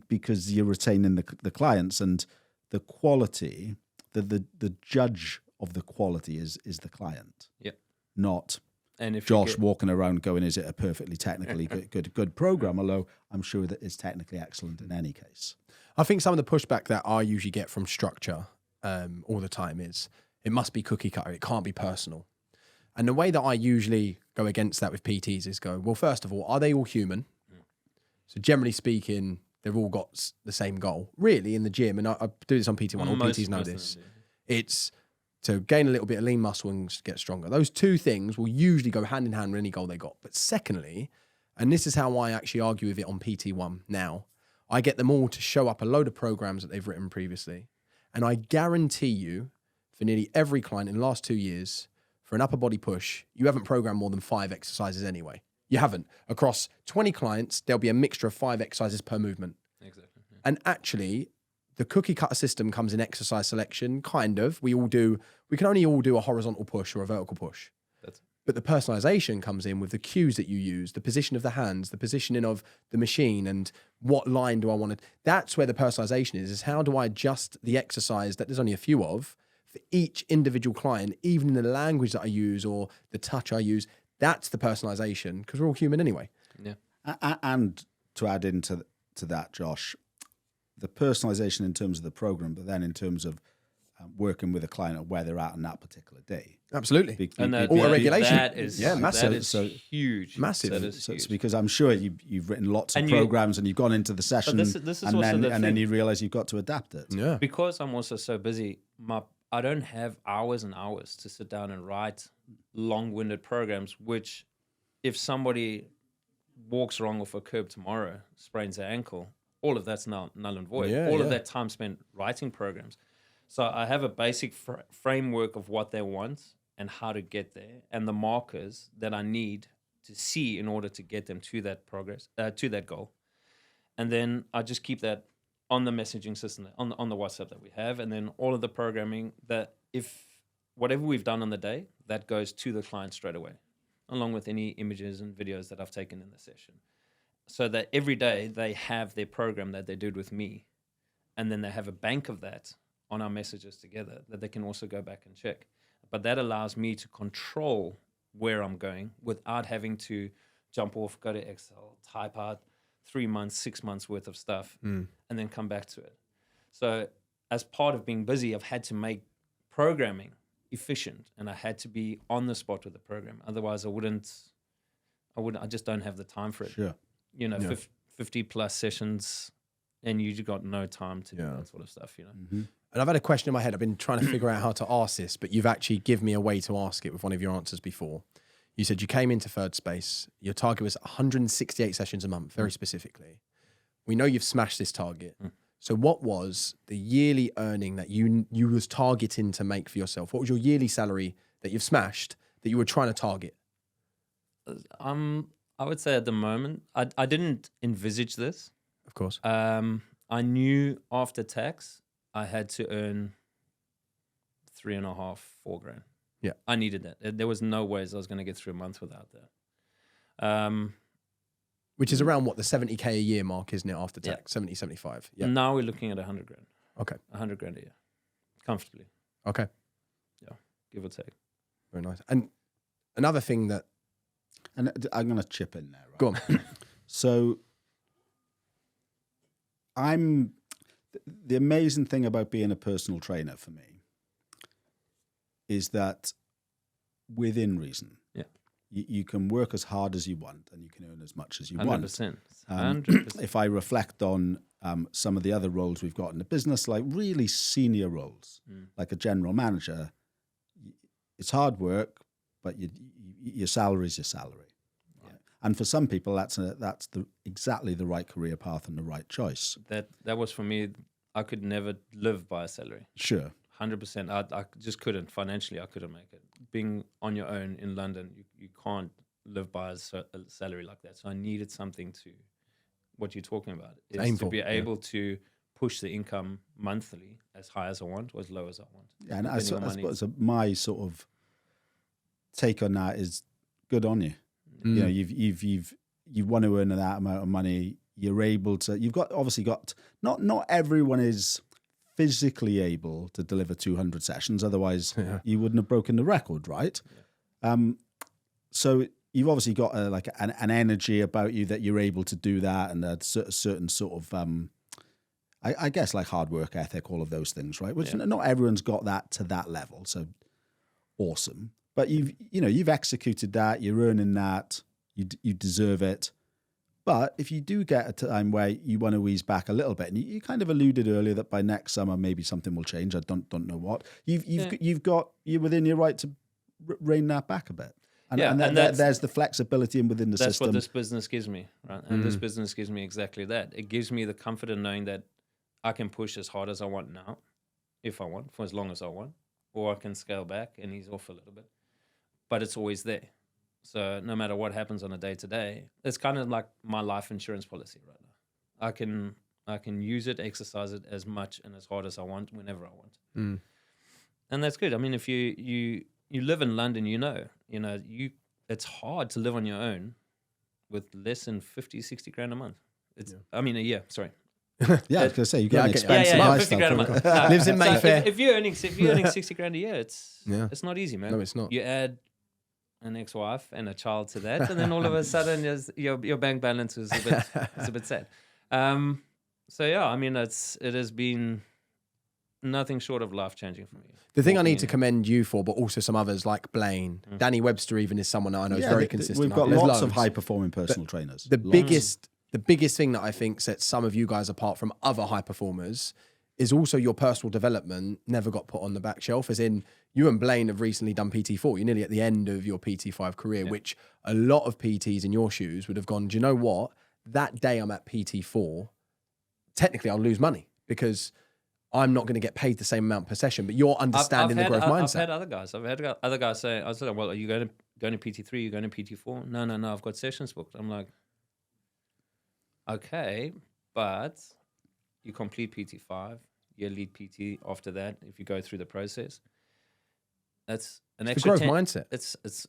Because you're retaining the clients, and the quality, the judge of the quality is the client. Yep. Not And if Josh walking around going, is it a perfectly technically good program? Although I'm sure that it's technically excellent in any case. I think some of the pushback that I usually get from structure all the time is it must be cookie cutter. It can't be personal. And the way that I usually go against that with PTs is go, well, first of all, are they all human? So generally speaking, they've all got the same goal, really, in the gym. And I do this on PT1. All PTs know this. It's to gain a little bit of lean muscle and get stronger. Those two things will usually go hand in hand with any goal they got. But secondly, and this is how I actually argue with it on PT1 now, I get them all to show up a load of programs that they've written previously. And I guarantee you, for nearly every client in the last 2 years, for an upper body push, you haven't programmed more than 5 exercises anyway. You haven't. Across 20 clients, there'll be a mixture of 5 exercises per movement. Exactly. Yeah. And actually, the cookie cutter system comes in exercise selection, kind of. We can only all do a horizontal push or a vertical push. But the personalization comes in with the cues that you use, the position of the hands, the positioning of the machine, and what line do I want to... That's where the personalization is how do I adjust the exercise that there's only a few of for each individual client, even in the language that I use or the touch I use. That's the personalization, because we're all human anyway. Yeah. And to add into that, Josh, the personalization in terms of the program, but then in terms of working with a client at where they're at on that particular day. Absolutely. And auto-regulation. That is, massive. That is huge. Massive. That is So huge. it's because I'm sure you've written lots of programs and you've gone into the session this is and also then you realize you've got to adapt it. Yeah. Because I'm also so busy, I don't have hours and hours to sit down and write long-winded programs, which if somebody walks wrong off a curb tomorrow, sprains their ankle, all of that's now null and void. All of that time spent writing programs. So I have a basic framework of what they want and how to get there, and the markers that I need to see in order to get them to that to that goal. And then I just keep that on the messaging system, on the WhatsApp that we have, and then all of the programming that if whatever we've done on the day, that goes to the client straight away, along with any images and videos that I've taken in the session. So that every day they have their program that they did with me, and then they have a bank of that on our messages together that they can also go back and check. But that allows me to control where I'm going without having to jump off, go to Excel, type out 3 months, 6 months worth of stuff, and then come back to it. So as part of being busy, I've had to make programming efficient, and I had to be on the spot with the program. Otherwise, I just don't have the time for it. Sure. 50 plus sessions, and you got no time to do that sort of stuff, Mm-hmm. And I've had a question in my head. I've been trying to figure out how to ask this, but you've actually given me a way to ask it with one of your answers before. You said you came into Third Space. Your target was 168 sessions a month, very specifically. We know you've smashed this target. So what was the yearly earning that you was targeting to make for yourself? What was your yearly salary that you've smashed that you were trying to target? I would say at the moment, I didn't envisage this. Of course. I knew after tax, I had to earn 3.5, 4 grand. Yeah. I needed that. There was no ways I was going to get through a month without that. Which is around what, the 70K a year mark, isn't it, after tax? 70, 75. Yeah. Now we're looking at 100 grand. Okay. 100 grand a year. Comfortably. Okay. Yeah. Give or take. Very nice. And another thing that... And I'm going to chip in there. Right? Go on. So the amazing thing about being a personal trainer for me is that within reason, you can work as hard as you want and you can earn as much as you 100%. want. 100%. If I reflect on some of the other roles we've got in the business, like really senior roles, like a general manager, it's hard work, but your salary is your salary. Right. And for some people, that's exactly the right career path and the right choice. That was for me. I could never live by a salary. Sure. 100%. I just couldn't financially. I couldn't make it. Being on your own in London, you can't live by a salary like that. So I needed something to, what you're talking about, is to be able to push the income monthly as high as I want or as low as I want. Yeah, and I suppose my sort of take on that is good on you. You know, you want to earn that amount of money, you're able to. You've got obviously got not everyone is physically able to deliver 200 sessions. Otherwise, you wouldn't have broken the record, right? Yeah. So you've obviously got an energy about you that you're able to do that, and a certain sort of I guess like hard work ethic, all of those things, right? Which not everyone's got that to that level. So awesome. But you've executed that, you're earning that, you deserve it. But if you do get a time where you want to ease back a little bit, and you kind of alluded earlier that by next summer maybe something will change. I don't know what. You're within your right to rein that back a bit. And there's the flexibility within the system. That's what this business gives me, right? And this business gives me exactly that. It gives me the comfort in knowing that I can push as hard as I want now, if I want, for as long as I want, or I can scale back and ease off a little bit. But it's always there. So no matter what happens on a day-to-day, it's kind of like my life insurance policy right now. I can use it, exercise it as much and as hard as I want, whenever I want. And that's good. I mean, if you live in London, it's hard to live on your own with less than 50, 60 grand a month. I mean, a year, sorry. Yeah, I was going to say, you've got an expensive 50 grand a month. Lives in Mayfair. If you're earning 60 grand a year, it's not easy, man. No, it's not. You add an ex-wife and a child to that, and then all of a sudden your bank balance is a bit sad. So yeah, I mean, it has been nothing short of life-changing for me. The thing I need to commend you for, but also some others like Blaine, Danny Webster even is someone that I know is very consistent. We've got lots of high-performing personal trainers. The biggest thing that I think sets some of you guys apart from other high performers is also your personal development never got put on the back shelf. As in, you and Blaine have recently done PT4. You're nearly at the end of your PT5 career, which a lot of PTs in your shoes would have gone, do you know what? That day I'm at PT4, technically I'll lose money because I'm not going to get paid the same amount per session. But you're understanding the growth mindset. I've had other guys say, I was like, well, are you going to PT3? Are you going to PT4? No, I've got sessions booked. I'm like, okay, but you complete PT5, you lead PT after that. If you go through the process, that's an extra growth mindset. It's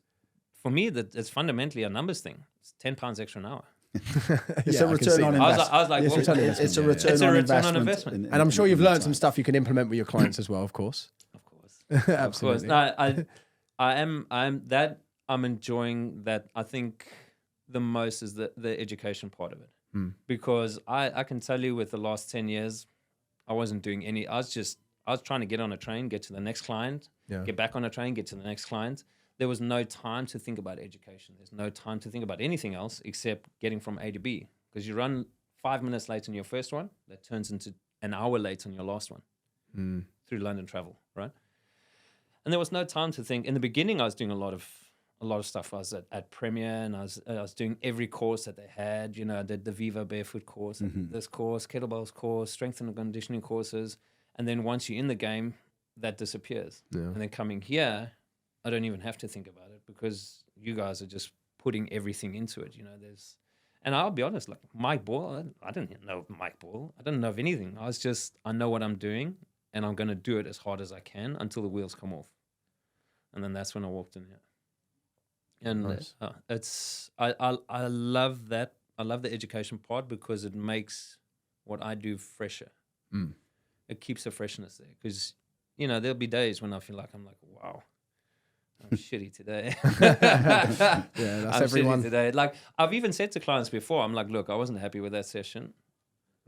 for me that it's fundamentally a numbers thing. It's £10 extra an hour. It's a return on investment. I was like, it's a return on investment. And I'm sure you've learned some stuff you can implement with your clients as well, of course. Of course, absolutely. No, I'm enjoying that. I think the most is the education part of it. Because I can tell you with the last 10 years, I wasn't doing any. I was trying to get on a train, get to the next client, get back on a train, get to the next client. There was no time to think about education. There's no time to think about anything else except getting from A to B. Because you run 5 minutes late on your first one, that turns into an hour late on your last one through London travel, right? And there was no time to think. In the beginning, I was doing a lot of stuff. I was at Premier, and I was doing every course that they had. I did the Viva Barefoot course, this course, kettlebells course, strength and conditioning courses. And then once you're in the game, that disappears. Yeah. And then coming here, I don't even have to think about it because you guys are just putting everything into it. And I'll be honest, like Mike Ball, I didn't know Mike Ball. I didn't know of anything. I know what I'm doing, and I'm going to do it as hard as I can until the wheels come off. And then that's when I walked in here. And nice. I love that. I love the education part because it makes what I do fresher. It keeps the freshness there because, there'll be days when I feel like I'm like, wow, I'm shitty today. That's I'm everyone. Shitty today. Like I've even said to clients before, I'm like, look, I wasn't happy with that session.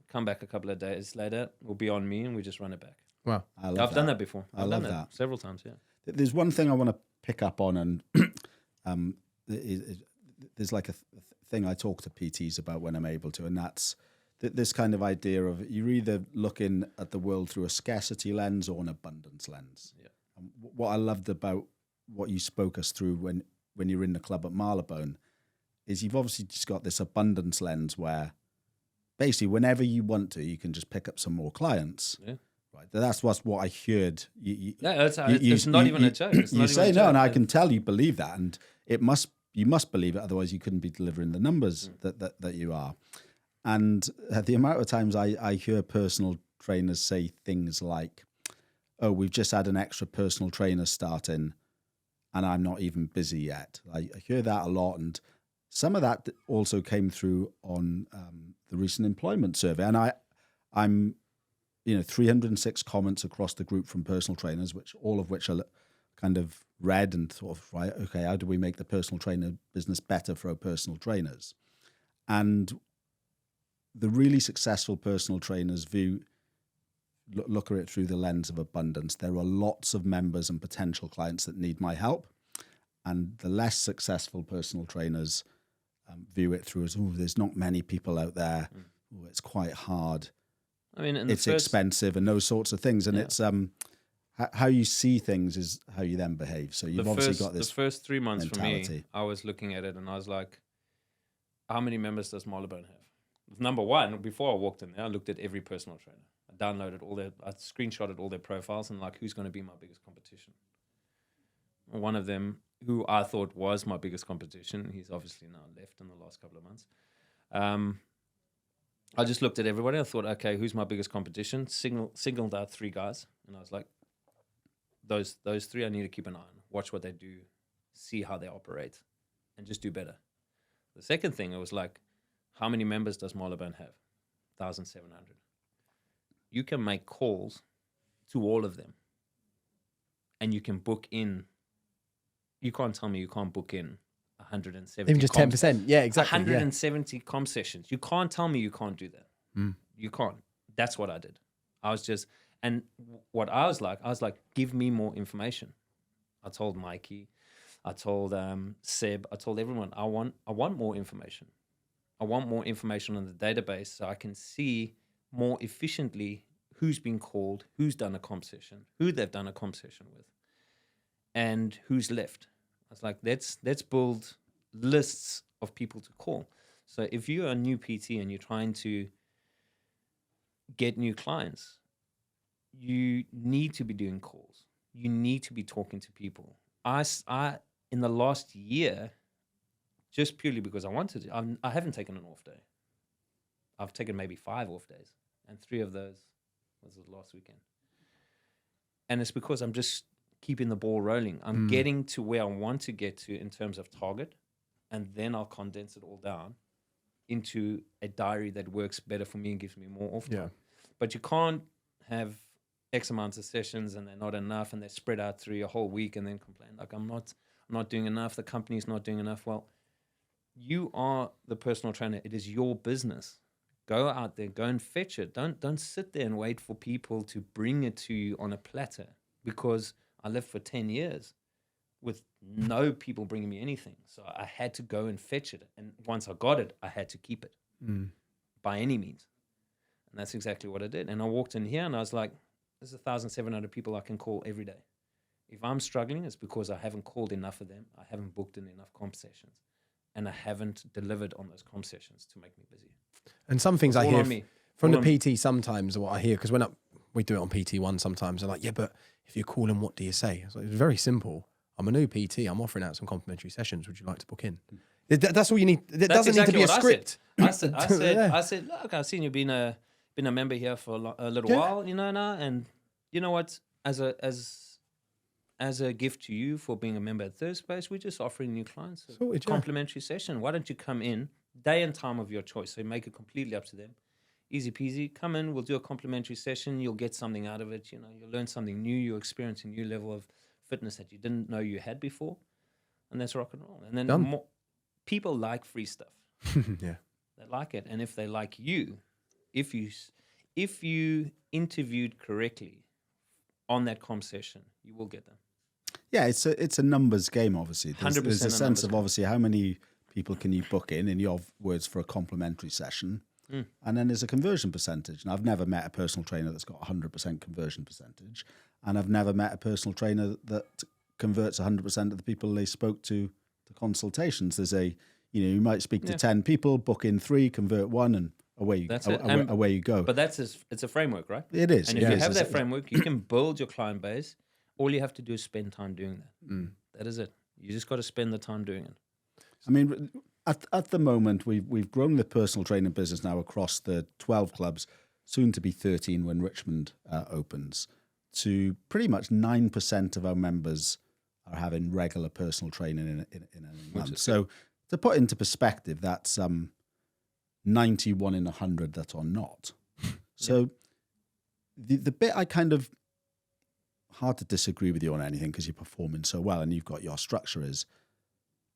Come back a couple of days later, we'll be on me and we just run it back. Wow. I've done that before. I love that several times, yeah. There's one thing I want to pick up on, and there's like a thing I talk to PTs about when I'm able to, and that's this kind of idea of you're either looking at the world through a scarcity lens or an abundance lens. Yeah. And what I loved about what you spoke us through when you're in the club at Marylebone is you've obviously just got this abundance lens where basically whenever you want to, you can just pick up some more clients. Yeah. Right. That's what I heard. It's not even a joke. You say no, and I can tell you believe that, and you must believe it. Otherwise, you couldn't be delivering the numbers that you are. And the amount of times I hear personal trainers say things like, "Oh, we've just had an extra personal trainer starting, and I'm not even busy yet." I hear that a lot, and some of that also came through on the recent employment survey. And I'm 306 comments across the group from personal trainers, all of which are kind of read and thought of, right, okay, how do we make the personal trainer business better for our personal trainers? And the really successful personal trainers look at it through the lens of abundance. There are lots of members and potential clients that need my help. And the less successful personal trainers view it through as, there's not many people out there. Ooh, it's quite hard. I mean, it's expensive and those sorts of things. And it's how you see things is how you then behave. So you've obviously got this the first 3 months mentality. For me, I was looking at it and I was like, how many members does Marylebone have? Number one, before I walked in there, I looked at every personal trainer. I downloaded I screenshotted all their profiles and like, who's going to be my biggest competition? One of them, who I thought was my biggest competition, he's obviously now left in the last couple of months. I just looked at everybody. I thought, okay, who's my biggest competition? Signaled out 3 guys. And I was like, those 3 I need to keep an eye on. Watch what they do, see how they operate, and just do better. The second thing, it was like, how many members does Marylebone have? 1,700. You can make calls to all of them. And you can book in. You can't tell me you can't book in 170. Even just 10%. Yeah, exactly. 170 comp sessions. You can't tell me you can't do that. You can't. That's what I did. I was just, and what I was like, give me more information. I told Mikey, I told Seb, I told everyone, I want more information. I want more information on the database so I can see more efficiently who's been called, who's done a comp session, who they've done a comp session with, and who's left. I was like, let's build lists of people to call. So if you're a new PT and you're trying to get new clients, you need to be doing calls. You need to be talking to people. I in the last year, just purely because I wanted to, I haven't taken an off day. I've taken maybe 5 off days, and 3 of those was last weekend. And it's because I'm just keeping the ball rolling. I'm getting to where I want to get to in terms of target, and then I'll condense it all down into a diary that works better for me and gives me more off time. But you can't have X amount of sessions and they're not enough and they're spread out through your whole week and then complain like I'm not doing enough, the company's not doing enough. Well, you are the personal trainer. It is your business. Go out there, go and fetch it. Don't sit there and wait for people to bring it to you on a platter, because I lived for 10 years with no people bringing me anything. So I had to go and fetch it. And once I got it, I had to keep it by any means. And that's exactly what I did. And I walked in here and I was like, there's 1,700 people I can call every day. If I'm struggling, it's because I haven't called enough of them. I haven't booked in enough comp sessions. And I haven't delivered on those comp sessions to make me busy. And some things I hear from All the PT sometimes, what I hear, because we do it on PT1 sometimes, they're like, yeah, but if you call them, what do you say? It's very simple. I'm a new PT. I'm offering out some complimentary sessions. Would you like to book in? That's all you need. It doesn't need to be a script. I said, look, I've seen you been a member here for a little while, now, and you know what? As a gift to you for being a member at Third Space, we're just offering new clients a complimentary session. Why don't you come in, day and time of your choice? So you make it completely up to them. Easy peasy. Come in, we'll do a complimentary session. You'll get something out of it. You'll learn something new. You'll experience a new level of fitness that you didn't know you had before. And that's rock and roll. And then people like free stuff. Yeah. They like it. And if they like you, if you interviewed correctly on that comp session, you will get them. Yeah, it's a numbers game, obviously. There's a sense of obviously how many people can you book in your words, for a complimentary session. And then there's a conversion percentage. And I've never met a personal trainer that's got 100% conversion percentage. And I've never met a personal trainer that converts 100% of the people they spoke to consultations. There's you might speak to 10 people, book in 3, convert 1, and away you go. But it's a framework, right? It is. And if you have that framework, you can build your client base. All you have to do is spend time doing that. That is it. You just got to spend the time doing it. I mean, at the moment, we've grown the personal training business now across the 12 clubs, soon to be 13 when Richmond opens, to pretty much 9% of our members are having regular personal training in a month. So to put into perspective, that's 91 in 100 that are not. So the bit I kind of, hard to disagree with you on anything because you're performing so well and you've got your structure, is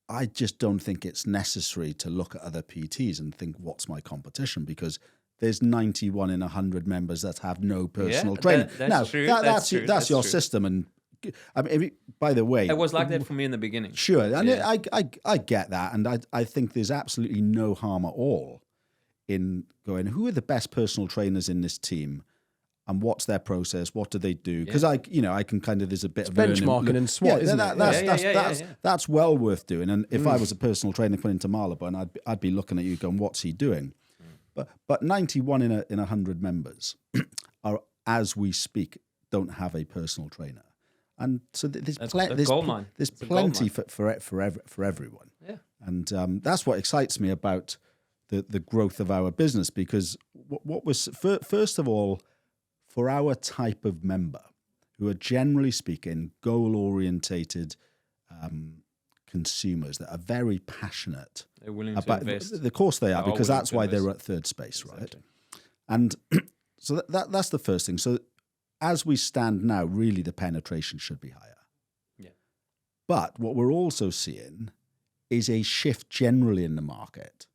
I just don't think it's necessary to look at other PTs and think, what's my competition? Because there's 91 in 100 members that have no personal training. That's true. That's true. That's your true. system. And I mean, by the way, It was like that for me in the beginning. sure, and Yeah. I get that, and I think there's absolutely no harm at all in going, who are the best personal trainers in this team, and what's their process? What do they do? Because I can kind of, there's a bit of benchmarking and SWOT, isn't it? That's well worth doing. And if I was a personal trainer coming into Marylebone, I'd be looking at you going, what's he doing? But 91 in 100 members are, as we speak, don't have a personal trainer. And so there's plenty for everyone. Yeah. And that's what excites me about the growth of our business, because what was first of all, for our type of member, who are generally speaking goal-orientated consumers that are very passionate They're willing about, to invest. of course they are, They are because willing that's to why invest. they're at third space, right? Exactly. And so that's the first thing. So as we stand now, really the penetration should be higher. Yeah. But what we're also seeing is a shift generally in the market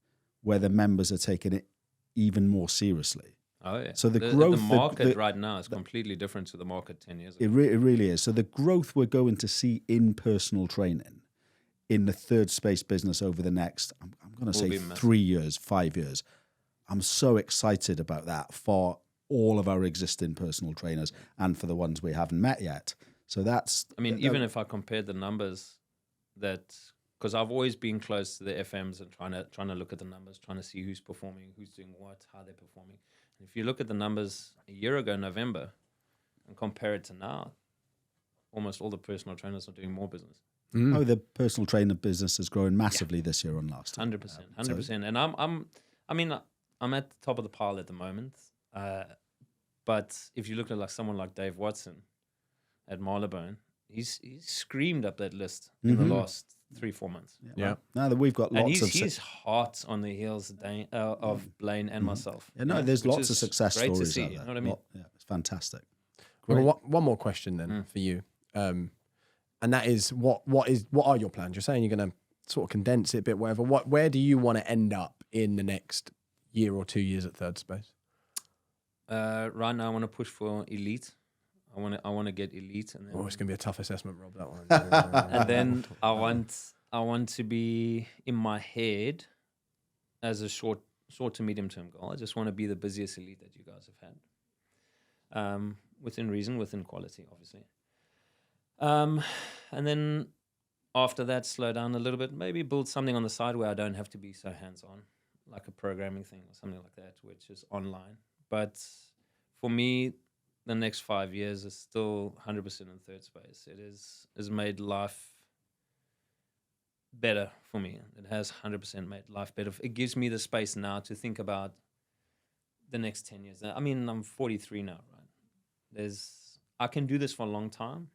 where the members are taking it even more seriously. Oh yeah. So the the growth- market right now is completely different to the market 10 years ago. It really is. So the growth we're going to see in personal training in the third space business over the next, I'm going to say be massive. 3 years, 5 years. I'm so excited about that for all of our existing personal trainers and for the ones we haven't met yet. So that's... I mean, even if I compared the numbers that, because I've always been close to the FMs and trying to look at the numbers, trying to see who's performing, who's doing what, how they're performing. And if you look at the numbers a year ago, November, and compare it to now, almost all the personal trainers are doing more business. Oh, the personal trainer business has grown massively this year on last year. 100%. And I'm at the top of the pile at the moment. But if you look at someone like Dave Watson at Marylebone, he's screamed up that list in the last 3-4 months. Yeah. Now that we've got And lots of... he's hot on the heels of Blaine and myself. Yeah, no, there's which lots of is success great to stories see, out you there. know what I mean? Yeah, it's fantastic. Well, one more question then for you, and that is what are your plans? You're saying you're going to sort of condense it a bit, whatever. Where do you want to end up in the next year or 2 years at third space? Right now, I want to push for elite. I want to get elite, and then, Oh, it's going to be a tough assessment, Rob. That one. and then I want to be in my head as a short to medium term goal. I just want to be the busiest elite that you guys have had, within reason, within quality, obviously. And then after that, slow down a little bit. Maybe build something on the side where I don't have to be so hands on, like a programming thing or something like that, which is online. But for me, the next 5 years is still 100% in third space. It has made life better for me. It has 100% made life better. It gives me the space now to think about the next 10 years. I mean, I'm 43 now, right? I can do this for a long time,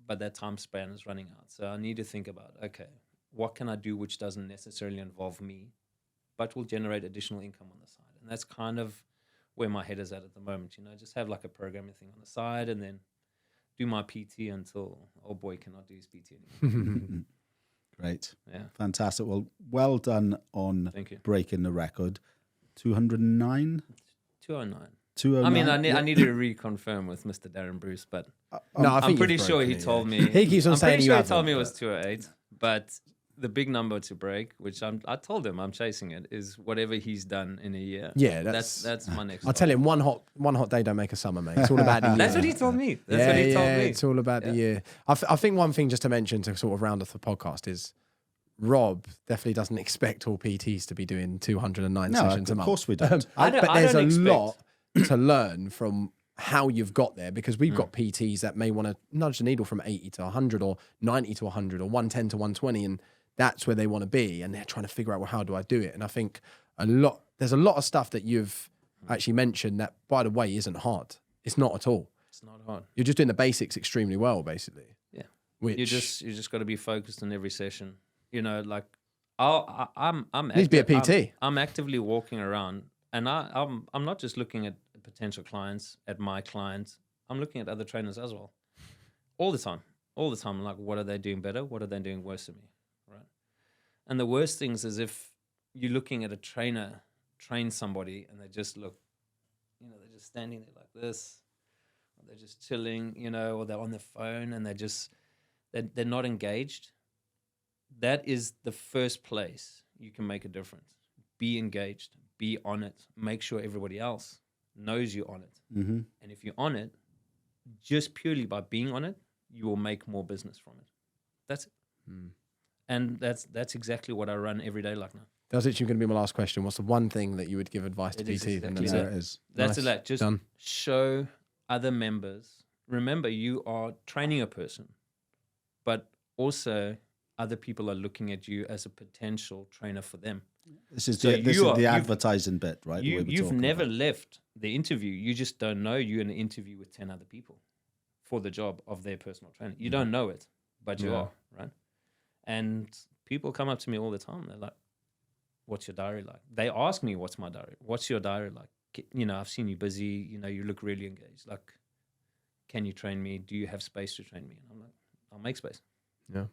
but that time span is running out. So I need to think about, okay, what can I do which doesn't necessarily involve me, but will generate additional income on the side? And that's kind of where my head is at the moment. Just have like a programming thing on the side and then do my PT until old boy cannot do his PT anymore. Great. Yeah. Fantastic. Well done on Thank you. breaking the record. 209? 209. 209? I mean, I need to reconfirm with Mr. Darren Bruce, but No, I think I'm pretty you've sure he broken it, told yeah. me. He keeps on I'm saying pretty you sure he haven't, told me it but- was 208, but the big number to break, which I told him I'm chasing it, is whatever he's done in a year. Yeah, that's my next. I'll tell him one hot day don't make a summer, mate. It's all about the year. That's what he told me. That's what he told me. It's all about the year. I think one thing just to mention to sort of round off the podcast is Rob definitely doesn't expect all PTs to be doing 209 sessions a of month. course we don't. I But there's don't a expect- lot to learn from how you've got there, because we've got PTs that may want to nudge the needle from 80 to 100 or 90 to 100 or 110 to 120, and that's where they want to be, and they're trying to figure out, well, how do I do it? And I think there's a lot of stuff that you've actually mentioned that, by the way, isn't hard. It's not at all. It's not hard. You're just doing the basics extremely well, basically. Yeah. Which You just got to be focused on every session. Like I'm Needs to be a PT. I'm actively walking around, and I'm not just looking at potential clients, at my clients. I'm looking at other trainers as well, all the time. Like, what are they doing better? What are they doing worse than me? Right. And the worst things is if you're looking at a trainer train somebody and they just look, they're just standing there like this, or they're just chilling, or they're on their phone and they're not engaged. That is the first place you can make a difference. Be engaged, be on it, make sure everybody else knows you're on it. Mm-hmm. And if you're on it, just purely by being on it, you will make more business from it. That's it. And that's exactly what I run every day like now. That was actually going to be my last question. What's the one thing that you would give advice to PT? Exactly There it is. That's Nice. it. Just Done. show other members. Remember, you are training a person, but also other people are looking at you as a potential trainer for them. This is So the advertising bit, right? the way we're You've talking never about. left the interview. You just don't know you're in an interview with 10 other people for the job of their personal trainer. You don't know it, but you are, right? And people come up to me all the time. They're like, what's your diary like? They ask me, what's my diary? What's your diary like? I've seen you busy. You look really engaged. Like, can you train me? Do you have space to train me? And I'm like, I'll make space. Yeah.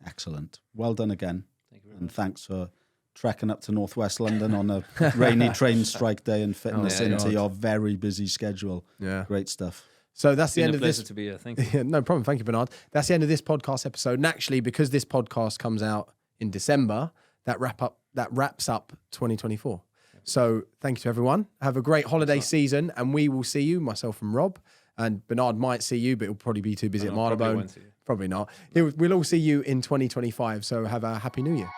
Excellent. Well done again. Thank you very And much. thanks for trekking up to Northwest London on a rainy train strike day and fitting us yeah, into God. your very busy schedule. Yeah. Great stuff. So that's the Been end a of pleasure this. to be here. Thank you. Yeah, no problem. Thank you, Bernhard. That's the end of this podcast episode. And actually, because this podcast comes out in December, that wraps up 2024. So thank you to everyone. Have a great holiday season, and we will see you, myself and Rob. And Bernhard might see you, but he'll probably be too busy at Probably Marylebone. won't see you. Probably not. We'll all see you in 2025. So have a happy new year.